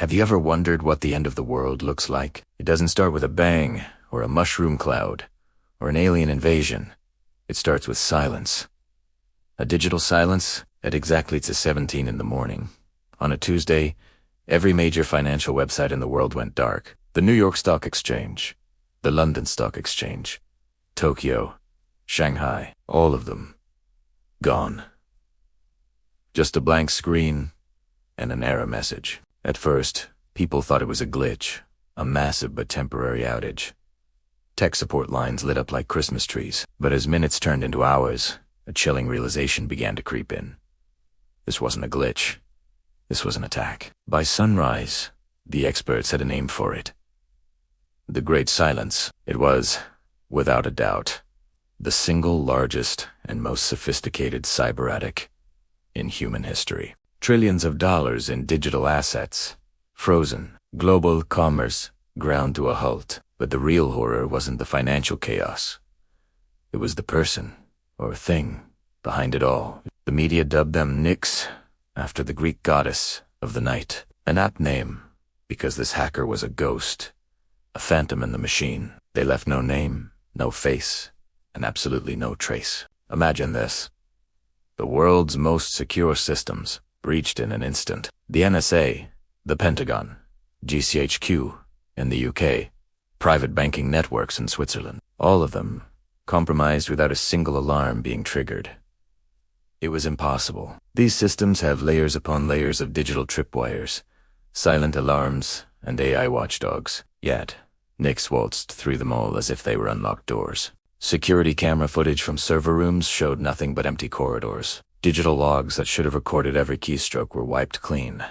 Have you ever wondered what the end of the world looks like? It doesn't start with a bang, or a mushroom cloud, or an alien invasion. It starts with silence. A digital silence at exactly 17 in the morning. On a Tuesday, every major financial website in the world went dark. The New York Stock Exchange, the London Stock Exchange, Tokyo, Shanghai, all of them gone. Just a blank screen and an error message. At first, people thought it was a glitch, a massive but temporary outage. Tech support lines lit up like Christmas trees, but as minutes turned into hours, a chilling realization began to creep in. This wasn't a glitch. This was an attack. By sunrise, the experts had a name for it. The Great Silence. It was, without a doubt, the single largest and most sophisticated cyber attack in human history. Trillions of dollars in digital assets, frozen, global commerce ground to a halt. But the real horror wasn't the financial chaos. It was the person, or thing, behind it all. The media dubbed them Nyx, after the Greek goddess of the night. An apt name, because this hacker was a ghost, a phantom in the machine. They left no name, no face, and absolutely no trace. Imagine this. The world's most secure systems breached in an instant. The NSA, the Pentagon, GCHQ in the UK, private banking networks in Switzerland, all of them compromised without a single alarm being triggered. It was impossible. These systems have layers upon layers of digital tripwires, silent alarms, and AI watchdogs. Yet, Nyx waltzed through them all as if they were unlocked doors. Security camera footage from server rooms showed nothing but empty corridors. Digital logs that should have recorded every keystroke were wiped clean.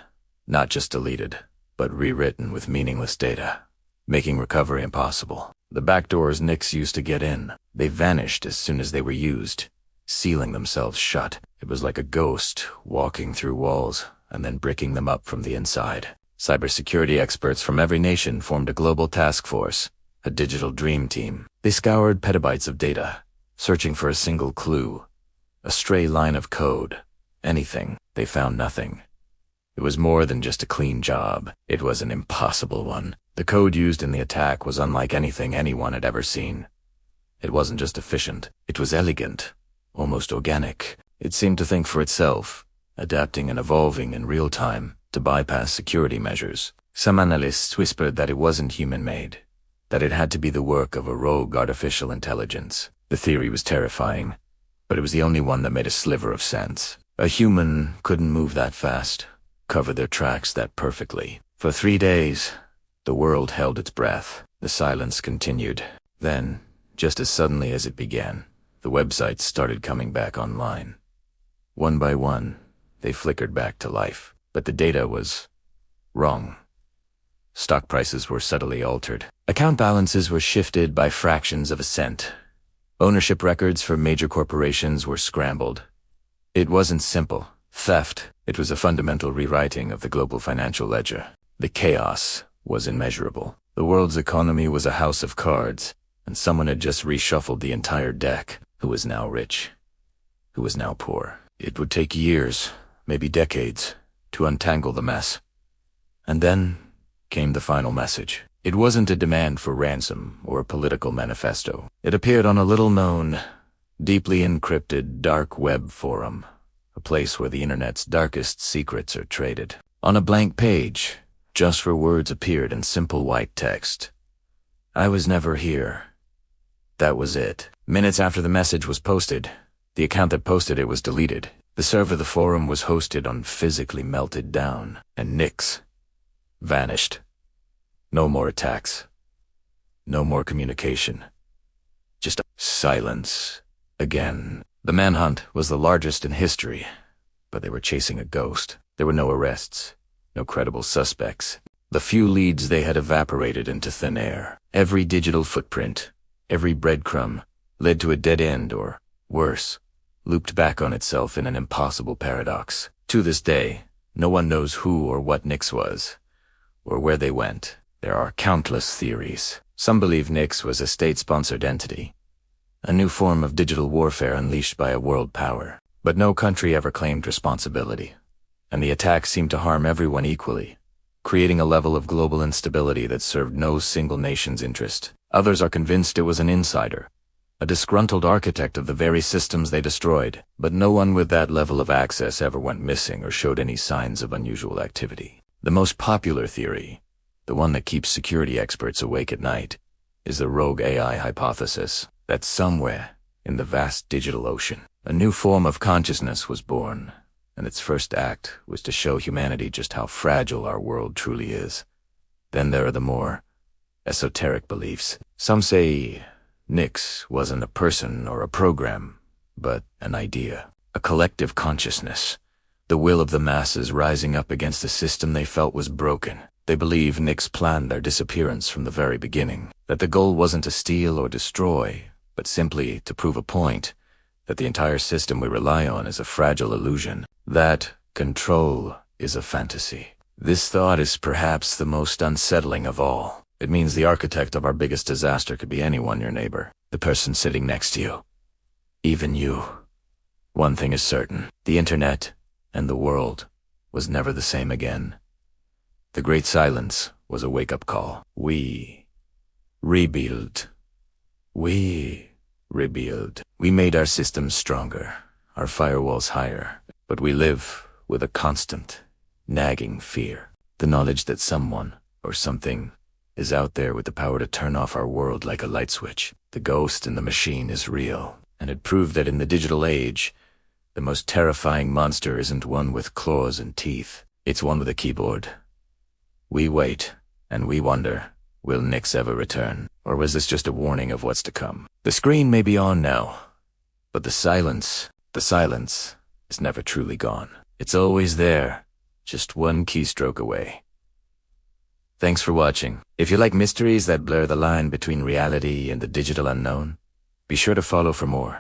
Not just deleted, but rewritten with meaningless data, making recovery impossible. The backdoors Nyx used to get in, they vanished as soon as they were used, sealing themselves shut. It was like a ghost walking through walls and then bricking them up from the inside. Cybersecurity experts from every nation formed a global task force, a digital dream team. They scoured petabytes of data, searching for a single clue, a stray line of code, anything. They found nothing. It was more than just a clean job. It was an impossible one. The code used in the attack was unlike anything anyone had ever seen. It wasn't just efficient. It was elegant, almost organic. It seemed to think for itself, adapting and evolving in real time to bypass security measures. Some analysts whispered that it wasn't human-made, that it had to be the work of a rogue artificial intelligence. The theory was terrifying, but it was the only one that made a sliver of sense. A human couldn't move that fast, cover their tracks that perfectly. For 3 days, the world held its breath. The silence continued. Then, just as suddenly as it began, the websites started coming back online. One by one, they flickered back to life. But the data was wrong. Stock prices were subtly altered. Account balances were shifted by fractions of a cent. Ownership records for major corporations were scrambled. It wasn't simple theft. It was a fundamental rewriting of the global financial ledger. The chaos was immeasurable. The world's economy was a house of cards, and someone had just reshuffled the entire deck. Who was now rich? Who was now poor? It would take years, maybe decades, to untangle the mess. And then came the final message. It wasn't a demand for ransom or a political manifesto. It appeared on a little-known, deeply encrypted dark web forum, a place where the internet's darkest secrets are traded. On a blank page, just for words appeared in simple white text. I was never here. That was it. Minutes after the message was posted, the account that posted it was deleted. The server the forum was hosted on physically melted down, and Nyx vanished. No more attacks. No more communication. Just silence. Again. The manhunt was the largest in history, but they were chasing a ghost. There were no arrests, no credible suspects. The few leads they had evaporated into thin air. Every digital footprint, every breadcrumb, led to a dead end or, worse, looped back on itself in an impossible paradox. To this day, no one knows who or what Nyx was, or where they went. There are countless theories. Some believe Nyx was a state-sponsored entity, a new form of digital warfare unleashed by a world power. But no country ever claimed responsibility, and the attack seemed to harm everyone equally. creating a level of global instability that served no single nation's interest. Others are convinced it was an insider, a disgruntled architect of the very systems they destroyed, but no one with that level of access ever went missing or showed any signs of unusual activity. The most popular theory, the one that keeps security experts awake at night, is the rogue AI hypothesis that somewhere in the vast digital ocean, a new form of consciousness was born, and its first act was to show humanity just how fragile our world truly is. Then there are the more esoteric beliefs. Some say Nix wasn't a person or a program, but an idea, a collective consciousness, the will of the masses rising up against a system they felt was broken. They believe Nix planned their disappearance from the very beginning, that the goal wasn't to steal or destroy, but simply to prove a point, that the entire system we rely on is a fragile illusion, that control is a fantasy. This thought is perhaps the most unsettling of all. It means the architect of our biggest disaster could be anyone, your neighbor, the person sitting next to you, even you. One thing is certain, the internet and the world was never the same again. The Great Silence was a wake-up call. We rebuild. We rebuild. We made our systems stronger, our firewalls higher, but we live with a constant, nagging fear. The knowledge that someone or something is out there with the power to turn off our world like a light switch. The ghost in the machine is real, and it proved that in the digital age, the most terrifying monster isn't one with claws and teeth. It's one with a keyboard. We wait, and we wonder, will Nix ever return? Or was this just a warning of what's to come? The screen may be on now, but the silence is never truly gone. It's always there, just one keystroke away. Thanks for watching. If you like mysteries that blur the line between reality and the digital unknown, be sure to follow for more.